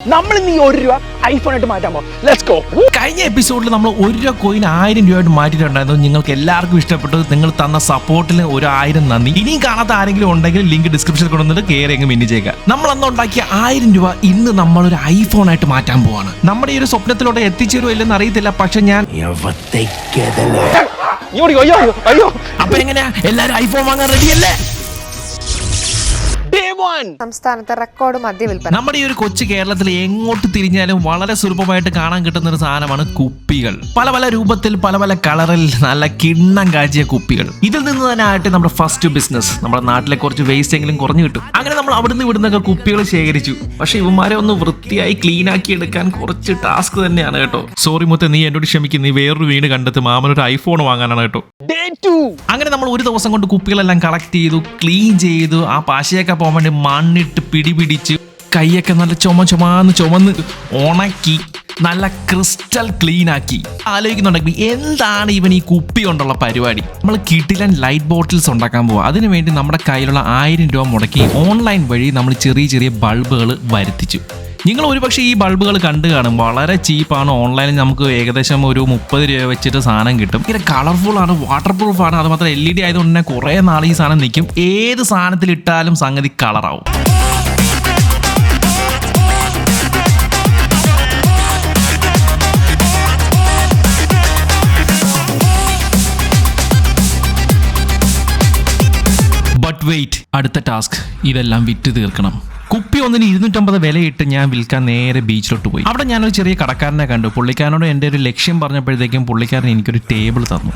നമ്മൾ ഇന്ന് ഈ ₹1 ഐഫോൺ ആയിട്ട് മാറ്റാൻ പോകും. Let's go. കഴിഞ്ഞ എപ്പിസോഡിൽ നമ്മൾ ₹1 കോയിൻ ₹1000 മാറ്റിയിട്ടുണ്ടായിരുന്നു. നിങ്ങൾക്ക് എല്ലാവർക്കും ഇഷ്ടപ്പെട്ടു. നിങ്ങൾ തന്ന സപ്പോർട്ടിന് 1000 നന്ദി. ഇനിയും കാണാത്ത ആരെങ്കിലും ഉണ്ടെങ്കിൽ ലിങ്ക് ഡിസ്ക്രിപ്ഷനിൽ കൊണ്ടുവന്നിട്ട് കയറി അങ്ങ് മിന്നിച്ചേക്കുക. നമ്മൾ അന്ന് ഉണ്ടാക്കിയ ₹1000 ഇന്ന് നമ്മളൊരു ഐഫോൺ ആയിട്ട് മാറ്റാൻ പോവാണ്. നമ്മുടെ ഈ ഒരു സ്വപ്നത്തിലോട്ട് എത്തിച്ചേരുമോ ഇല്ലെന്ന് അറിയത്തില്ല. പക്ഷെ ഞാൻ അപ്പൊ എങ്ങനെയാ എല്ലാരും ഐഫോൺ വാങ്ങാൻ റെഡിയല്ലേ? സംസ്ഥാനത്തെ റെക്കോർഡ് മദ്യ വിൽപ്പന. നമ്മുടെ ഈ ഒരു കൊച്ചു കേരളത്തിൽ എങ്ങോട്ട് തിരിഞ്ഞാലും വളരെ സുലഭമായിട്ട് കാണാൻ കിട്ടുന്ന ഒരു സാധനമാണ് കുപ്പികൾ. പല പല രൂപത്തിൽ പല പല കളറിൽ നല്ല കിണ്ണം കാച്ചിയ കുപ്പികൾ. ഇതിൽ നിന്ന് തന്നെ ആയിട്ട് നമ്മുടെ ഫസ്റ്റ് ബിസിനസ്. നമ്മുടെ നാട്ടിലെ കുറച്ച് വേസ്റ്റ് എങ്കിലും കുറഞ്ഞു കിട്ടും. അങ്ങനെ നമ്മൾ അവിടുന്ന് ഇവിടുന്നൊക്കെ കുപ്പികൾ ശേഖരിച്ചു. പക്ഷെ ഇവന്മാരെ ഒന്ന് വൃത്തിയായി ക്ലീൻ ആക്കി എടുക്കാൻ കുറച്ച് ടാസ്ക് തന്നെയാണ് കേട്ടോ. സോറി മുത്തേ, നീ എന്നോട് ക്ഷമിക്കും. നീ വേറൊരു വീട് കണ്ടെത്തി മാമനൊരു ഐഫോൺ വാങ്ങാനാണ് കേട്ടോ. അങ്ങനെ നമ്മൾ ഒരു ദിവസം കൊണ്ട് കുപ്പികളെല്ലാം കളക്ട് ചെയ്തു, ക്ലീൻ ചെയ്തു. ആ പാശയൊക്കെ പോകാൻ വേണ്ടി മണ്ണിട്ട് പിടിപിടിച്ച് കൈയൊക്കെ നല്ല ചുമന്ന് ഉണക്കി നല്ല ക്രിസ്റ്റൽ ക്ലീൻ ആക്കി. ആലോചിക്കുന്നുണ്ടെങ്കിൽ എന്താണ് ഇവൻ ഈ കുപ്പി കൊണ്ടുള്ള പരിപാടി? നമ്മൾ കിടിലൻ ലൈറ്റ് ബോട്ടിൽസ് ഉണ്ടാക്കാൻ പോവുക. അതിനുവേണ്ടി നമ്മുടെ കയ്യിലുള്ള ₹1000 മുടക്കി ഓൺലൈൻ വഴി നമ്മൾ ചെറിയ ചെറിയ ബൾബുകൾ വരുത്തിച്ചു. നിങ്ങൾ ഒരുപക്ഷെ ഈ ബൾബുകൾ കണ്ടു കാണും. വളരെ ചീപ്പാണ്. ഓൺലൈനിൽ നമുക്ക് ഏകദേശം ഒരു ₹30 വെച്ചിട്ട് സാധനം കിട്ടും. ഇങ്ങനെ കളർഫുൾ ആണ്, വാട്ടർ പ്രൂഫ് ആണ്. അത് മാത്രം LED ആയതുകൊണ്ട് തന്നെ കുറേ നാൾ ഈ സാധനം നിൽക്കും. ഏത് സാധനത്തിൽ ഇട്ടാലും സംഗതി കളറാവും. ബട്ട് വെയിറ്റ്, അടുത്ത ടാസ്ക് ഇതെല്ലാം വിറ്റ് തീർക്കണം. കുപ്പി ഒന്നിന് 250 വിലയിട്ട് ഞാൻ വിൽക്കാൻ നേരെ ബീച്ചിലോട്ട് പോയി. അവിടെ ഞാനൊരു ചെറിയ കടക്കാരനെ കണ്ടു. പുള്ളിക്കാരനോട് എൻ്റെ ഒരു ലക്ഷ്യം പറഞ്ഞപ്പോഴത്തേക്കും പുള്ളിക്കാരൻ എനിക്കൊരു ടേബിൾ തന്നു.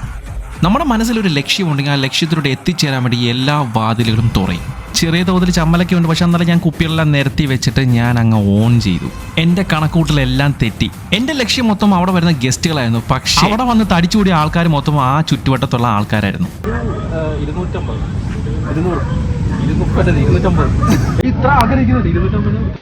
നമ്മുടെ മനസ്സിലൊരു ലക്ഷ്യമുണ്ടെങ്കിൽ ആ ലക്ഷ്യത്തിലൂടെ എത്തിച്ചേരാൻ വേണ്ടി എല്ലാ വാതിലുകളും തുറയും. ചെറിയ തോതിൽ ചമ്മലൊക്കെ ഉണ്ട്. പക്ഷെ എന്നാലും ഞാൻ കുപ്പികളെല്ലാം നിരത്തി വെച്ചിട്ട് ഞാൻ അങ്ങ് ഓൺ ചെയ്തു. എൻ്റെ കണക്കൂട്ടിലെല്ലാം തെറ്റി. എൻ്റെ ലക്ഷ്യം മൊത്തം അവിടെ വരുന്ന ഗസ്റ്റുകളായിരുന്നു. പക്ഷെ അവിടെ വന്ന് തടിച്ചുകൂടിയ ആൾക്കാർ മൊത്തം ആ ചുറ്റുവട്ടത്തുള്ള ആൾക്കാരായിരുന്നു. 250 ഇത്ര ആഗ്രഹിക്കുന്നുണ്ട്. 250.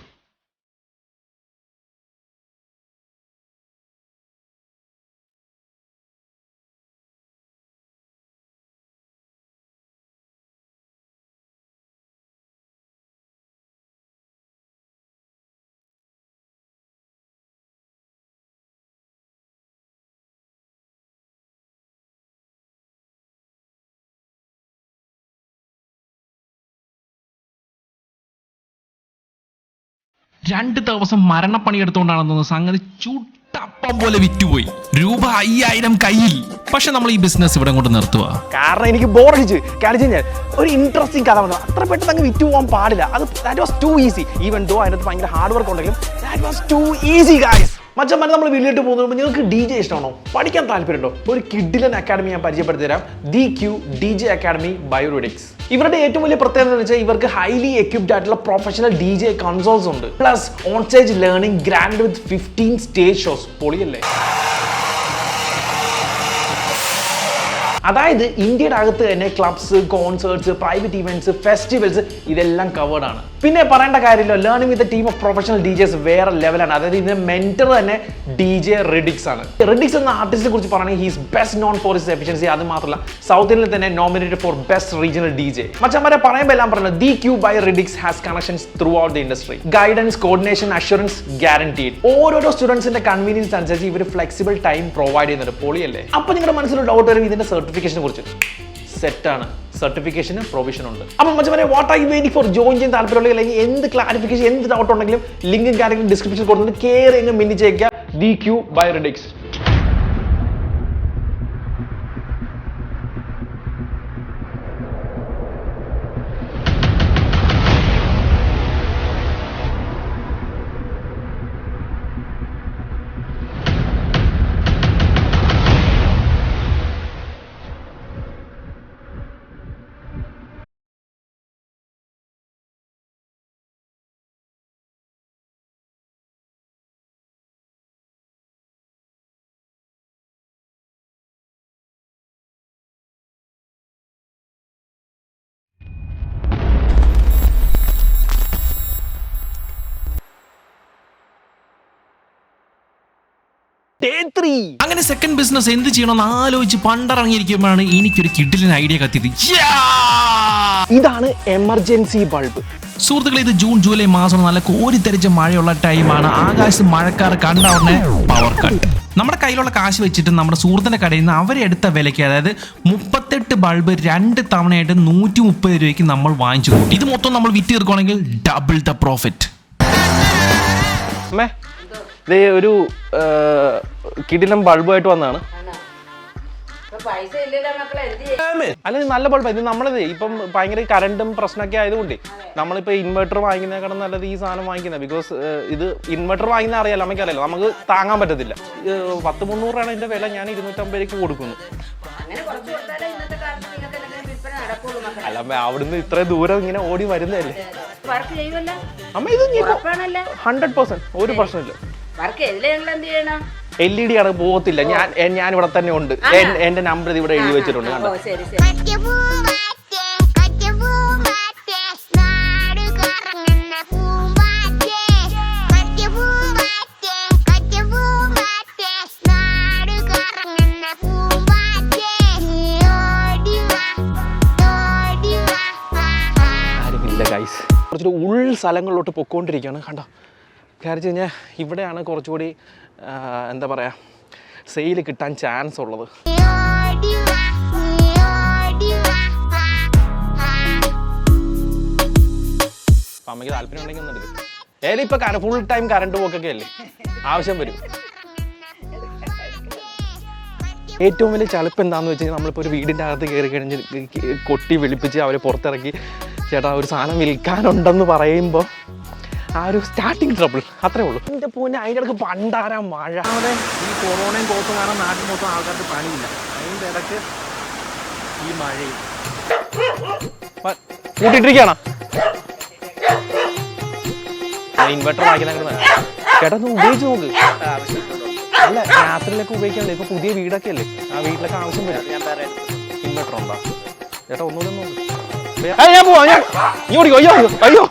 രണ്ട് ദിവസം മരണപ്പണി എടുത്തുകൊണ്ടാണെന്ന് തോന്നുന്നു. സംഗതി ചുട്ടപ്പം പോലെ വിറ്റുപോയി. ₹5000 കയ്യിൽ. പക്ഷെ നമ്മൾ ഈ ബിസിനസ് ഇവിടെ കൊണ്ട് നിർത്തുക. കാരണം എനിക്ക് ബോറടിച്ച്. കാണിച്ചു ഞാൻ ഒരു ഇൻട്രസ്റ്റിംഗ് കഥ പറഞ്ഞു. അത്ര പെട്ടെന്ന് അങ്ങ് വിറ്റ് പോകാൻ പാടില്ല. That was too easy. Even though അതിനകത്ത് ഭയങ്കര ഹാർഡ് വർക്ക് ഉണ്ടെങ്കിലും that was too easy guys. മച്ചന്മാരെ, നമ്മൾ വീട്ടിലോട്ട് പോകുമ്പോൾ നിങ്ങൾക്ക് DJ ഇഷ്ടമാണോ? പഠിക്കാൻ താല്പര്യമുണ്ടോ? ഒരു കിഡിലൻ അക്കാഡമി ഞാൻ പരിചയപ്പെടുത്തി തരാം. DQ DJ academy by Redix. ഇവരുടെ ഏറ്റവും വലിയ പ്രത്യേകത എന്ന് വെച്ചാൽ ഇവർക്ക് ഹൈലി എക്വിപ്ഡ് ആയിട്ടുള്ള പ്രൊഫഷണൽ DJ കൺസോൾസ് ഉണ്ട്. Plus on stage learning grand with 15 stage shows. പൊളിയല്ലേ? അതായത് ഇന്ത്യയുടെ അകത്ത് തന്നെ clubs, concerts, private events, festivals ഇതെല്ലാം കവേർഡ് ആണ്. പിന്നെ പറയേണ്ട കാര്യമില്ല, learning with team of professional DJs വേറെ ലെവലാണ്. അതായത് ഇതിന്റെ മെന്റർ തന്നെ DJ റെഡിക്സ് ആണ്. റെഡിക്സ് എന്ന ആർട്ടിസ്റ്റിനെ കുറിച്ച് പറയുകയാണെങ്കിൽ he's best known for his efficiency. അത് മാത്രമല്ല സൗത്ത് ഇന്ത്യയിൽ തന്നെ nominated for best regional DJ. മച്ചന്മാരെ പറയുമ്പോൾ എല്ലാം പറഞ്ഞത് DQ by Redix has connections throughout the industry. Guidance, coordination, assurance guaranteed. ഓരോരോ സ്റ്റുഡൻസിന്റെ കൺവീനിയൻസ് അനുസരിച്ച് ഇവർ ഫ്ലെക്സിബിൾ ടൈം പ്രൊവൈഡ് ചെയ്യുന്നുണ്ട്. പൊളിയല്ലേ? അപ്പൊ നിങ്ങളുടെ മനസ്സിൽ ഡൗട്ട് വരും ഇതിന്റെ സർട്ടിഫിക്കേഷനെ കുറിച്ച്. സെറ്റാണ്. സർട്ടിഫിക്കേഷന് പ്രൊവിഷൻ ഉണ്ട്. അപ്പം മച്ചന്മാരെ, what are you waiting for? Join ചെയ്യാൻ താല്പര്യമുള്ള അല്ലെങ്കിൽ എന്ത് ക്ലാരിഫിക്കേഷൻ, എന്ത് ഡൗട്ട് ഉണ്ടെങ്കിലും ലിങ്കും കാര്യങ്ങളും ഡിസ്ക്രിപ്ഷനിൽ കൊടുത്തിട്ട് കയറി എങ്ങ് മിന്നിച്ചേക്കുക. DQ by Redix. Day 3. അങ്ങനെ സെക്കൻഡ് ബിസിനസ് എന്ത് ചെയ്യണമെന്ന് ആലോചിച്ച് പണ്ടിറങ്ങിയിരിക്കുമ്പോഴാണ് എനിക്കൊരു കിഡിലിന് ഐഡിയ കത്തിയത്. ഇതാണ് എമർജൻസി ബൾബ്. സുഹൃത്തുക്കളെ, ഇത് ജൂൺ ജൂലൈ മാസം നല്ല കോരിത്തെരിച്ച മഴയുള്ള ടൈമാണ്. ആകാശത്ത് മഴക്കാർ കണ്ട ഉടനെ പവർ കട്ട്. നമ്മുടെ കയ്യിലുള്ള കാശ് വെച്ചിട്ട് നമ്മുടെ സുഹൃത്തിന്റെ കടയിൽ നിന്ന് അവരെ എടുത്ത വിലയ്ക്ക്, അതായത് 38 ബൾബ് 2 തവണയായിട്ട് 130 രൂപയ്ക്ക് നമ്മൾ വാങ്ങിച്ചു കൂട്ടി. ഇത് മൊത്തം നമ്മൾ വിറ്റ് തീർക്കുകയാണെങ്കിൽ ഡബിൾ ദ പ്രോഫിറ്റ്. അമ്മേ, ഇതേ ഒരു കിടിലം ബൾബുമായിട്ട് വന്നതാണ്. അല്ല, നല്ല ബൾബ്. ഇത് നമ്മളിത് ഇപ്പം ഭയങ്കര കറണ്ടും പ്രശ്നമൊക്കെ ആയതുകൊണ്ട് നമ്മളിപ്പോൾ ഇൻവെർട്ടർ വാങ്ങിക്കുന്നതിനേക്കാളും നല്ലത് ഈ സാധനം വാങ്ങിക്കുന്നത്. ബിക്കോസ് ഇത് ഇൻവെർട്ടർ വാങ്ങിക്കുന്ന അറിയാലോ, നമുക്കറിയാലോ, നമുക്ക് താങ്ങാൻ പറ്റത്തില്ല. 10-300 രൂപയാണ് ഇതിന്റെ വില. ഞാൻ 250 കൊടുക്കുന്നു. അല്ല അമ്മ, അവിടുന്ന് ഇത്രയും ദൂരം ഇങ്ങനെ ഓടി വരുന്നതല്ലേ അമ്മ. ഇത് 100% ഒരു പ്രശ്നമില്ല. LED ആണ്, പോകത്തില്ല. ഞാൻ ഇവിടെ തന്നെ ഉണ്ട്. എന്റെ നമ്പർ ഇവിടെ എഴുതി വെച്ചിട്ടുണ്ട്. കണ്ടോ? ആരുമില്ല ഗൈസ്. കുറച്ചൊരു ഉൾ സ്ഥലങ്ങളിലോട്ട് പൊക്കോണ്ടിരിക്കുകയാണ്. കണ്ടോ? കാര്യം കഴിഞ്ഞാൽ ഇവിടെയാണ് കുറച്ചുകൂടി എന്താ പറയുക, സെയിൽ കിട്ടാൻ ചാൻസ് ഉള്ളത്. അപ്പം അമ്മയ്ക്ക് താല്പര്യം ഉണ്ടെങ്കിൽ ഒന്ന് എടുക്കും. ഏതായാലും ഇപ്പം ഫുൾ ടൈം കറണ്ട് പോക്കൊക്കെ അല്ലേ, ആവശ്യം വരും. ഏറ്റവും വലിയ ചളുപ്പ് എന്താണെന്ന് വെച്ച് കഴിഞ്ഞാൽ നമ്മളിപ്പോൾ ഒരു വീടിൻ്റെ അകത്ത് കയറി കഴിഞ്ഞ് കൊട്ടി വിളിപ്പിച്ച് അവരെ പുറത്തിറക്കി ചേട്ടാ ഒരു സാധനം വിൽക്കാനുണ്ടെന്ന് പറയുമ്പോൾ ആ ഒരു സ്റ്റാർട്ടിങ് ട്രബിൾ അത്രേ ഉള്ളൂ. എൻ്റെ പൂനെ അതിൻ്റെ ഇടയ്ക്ക് പണ്ടാരാ മഴ. അവിടെ ഈ കൊറോണയും കോപ്പും കാരണം നാട്ടിൽ മൊത്തം ആൾക്കാർക്ക് പണിയില്ല. അതിൻ്റെ ഇടയ്ക്ക് ഈ മഴയും കൂട്ടിയിട്ടിരിക്കുകയാണ്. ഇൻവെർട്ടർ വാങ്ങിക്കുന്ന ചേട്ടാ ഒന്ന് ഉപയോഗിച്ച് നോക്ക്. അല്ല, രാത്രിയിലൊക്കെ ഉപയോഗിക്കാമല്ലോ. ഇപ്പൊ പുതിയ വീടൊക്കെ അല്ലേ, ആ വീട്ടിലൊക്കെ ആവശ്യം വരും. ഇൻവെർട്ടർ ഉണ്ടോ ചേട്ടാ? ഒന്നുകൂടെ നോക്ക്. ഞാൻ പോവാ. ഞാൻ ഇങ്ങോട്ട്. അയ്യോ അയ്യോ.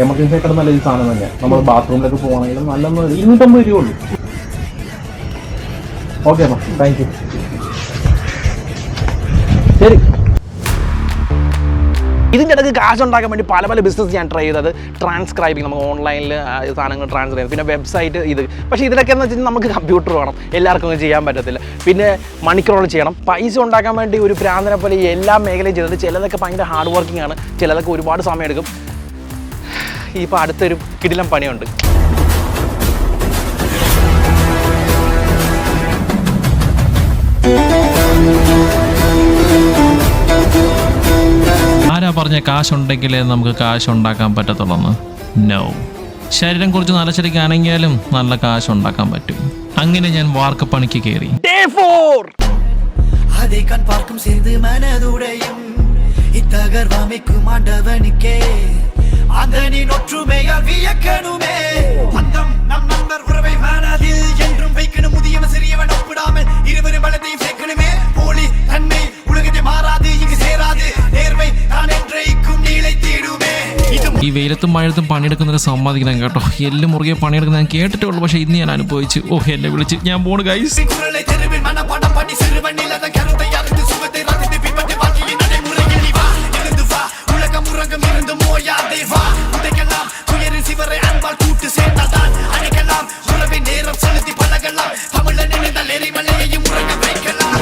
എമർജൻസി ആയിട്ട് നല്ല ഈ സാധനം തന്നെ. നമ്മൾ ബാത്റൂമിലൊക്കെ പോകണമെങ്കിലും നല്ല 250 രൂപ ഉള്ളൂ. ഓക്കെ അമ്മ, താങ്ക് യു. ശരി. ഇതിൻ്റെ ഇടയ്ക്ക് കാശ് ഉണ്ടാക്കാൻ വേണ്ടി പല പല ബിസിനസ് ഞാൻ ട്രൈ ചെയ്തത്. ട്രാൻസ്ക്രൈബിങ്, നമുക്ക് ഓൺലൈനിൽ സാധനങ്ങൾ ട്രാൻസ്ഫർ ചെയ്യും. പിന്നെ വെബ്സൈറ്റ് ഇത്. പക്ഷേ ഇതിലൊക്കെ എന്ന് വെച്ചാൽ നമുക്ക് കമ്പ്യൂട്ടർ വേണം, എല്ലാവർക്കും ഒന്നും ചെയ്യാൻ പറ്റത്തില്ല. പിന്നെ മണിക്കൂറോളം ചെയ്യണം. പൈസ ഉണ്ടാക്കാൻ വേണ്ടി ഒരു പ്രാന്തനെ പോലെ എല്ലാ മേഖലയും ചെയ്തത്. ചിലതൊക്കെ ഭയങ്കര ഹാർഡ് വർക്കിംഗ് ആണ്, ചിലതൊക്കെ ഒരുപാട് സമയം എടുക്കും. ഇപ്പോൾ അടുത്തൊരു കിടിലം പണിയുണ്ട്. ആരാ പറഞ്ഞ കാശുണ്ടെങ്കിലേ നമുക്ക് കാശ് ഉണ്ടാക്കാൻ പറ്റത്തുള്ളൂ? നോ. ശരീരം കുറച്ച് നലച്ചടിക്ക് അനങ്ങിയാലും നല്ല കാശ് ഉണ്ടാക്കാൻ പറ്റും. അങ്ങനെ ഞാൻ വാർക്കപ്പണിക്ക് കയറി. Day 4. அதை கண் பார்க்கும் சேர்ந்து மனதுடையும் இத்தகர்வாமைக்கும் ஆண்டவனுக்கே அந்த நீ ஒற்றுமையால் வியக்கணுமே. அந்தம் நம் நண்பர் உறவை மனதில் என்றும் வைக்கணும். முதியவன் சிறியவன் ஒப்பிடாமல் இருவரும் பலத்தையும் சேர்க்கணுமே. போலி தன்மை உலகத்தை மாறாது, இங்கு சேராது. നേർമൈ താൻ என்றைக்கும் നീളത്തിടുമേ. ഈ വെയിലത്തും മഴയത്തും പണിയെടുക്കുന്നവരെ സമ്മതിക്കണം കേട്ടോ. എല്ലും മുറുകെ പണിയെടുക്കുന്ന ഞാൻ കേട്ടിട്ടേ ഉള്ളൂ, പക്ഷേ ഇന്ന് ഞാൻ അനുഭവിച്ചു. എന്നെ വിളിച്ച് ഞാൻ പോണു ഗൈസ്. குரலை தெருவில் மனப்பாடம் பண்ணி சிறுவனில் அதன் கருத்தை அறிந்து சுகத்தை ரசித்து பின்பற்றி வாழ்க்கையின் நடைமுறையில் நீ வா. எழுந்து வா, உலகம் உறங்கம் இருந்து மோயாதே வா. உதைக்கலாம் துயரின் சிவரை அன்பால் கூட்டு சேர்ந்தால்தான் அணைக்கலாம். உறவை நேரம் செலுத்தி பழகலாம். தமிழன் நினைந்தால் எரிமலையையும் உறங்க வைக்கலாம்.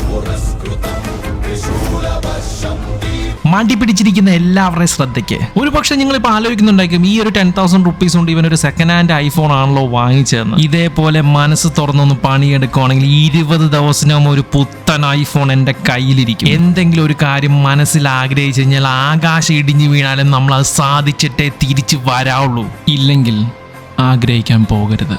పురస్కృతం മാറ്റി പിടിച്ചിരിക്കുന്ന എല്ലാവരുടെയും ശ്രദ്ധയ്ക്ക്. ഒരു പക്ഷെ നിങ്ങൾ ഇപ്പൊ ആലോചിക്കുന്നുണ്ടായിരിക്കും, ഈ ഒരു 10,000 റുപ്പീസ് കൊണ്ട് ഇവനൊരു സെക്കൻഡ് ഹാൻഡ് ഐഫോൺ ആണല്ലോ വാങ്ങിച്ചതെന്ന്. ഇതേപോലെ മനസ്സ് തുറന്നൊന്ന് പണിയെടുക്കുകയാണെങ്കിൽ 20 ദിവസത്തിനും ഒരു പുത്തൻ ഐഫോൺ എന്റെ കയ്യിലിരിക്കും. എന്തെങ്കിലും ഒരു കാര്യം മനസ്സിൽ ആഗ്രഹിച്ചു കഴിഞ്ഞാൽ ആകാശം ഇടിഞ്ഞു വീണാലും നമ്മൾ അത് സാധിച്ചിട്ടേ തിരിച്ചു വരാവുള്ളൂ. ഇല്ലെങ്കിൽ ആഗ്രഹിക്കാൻ പോകരുത്.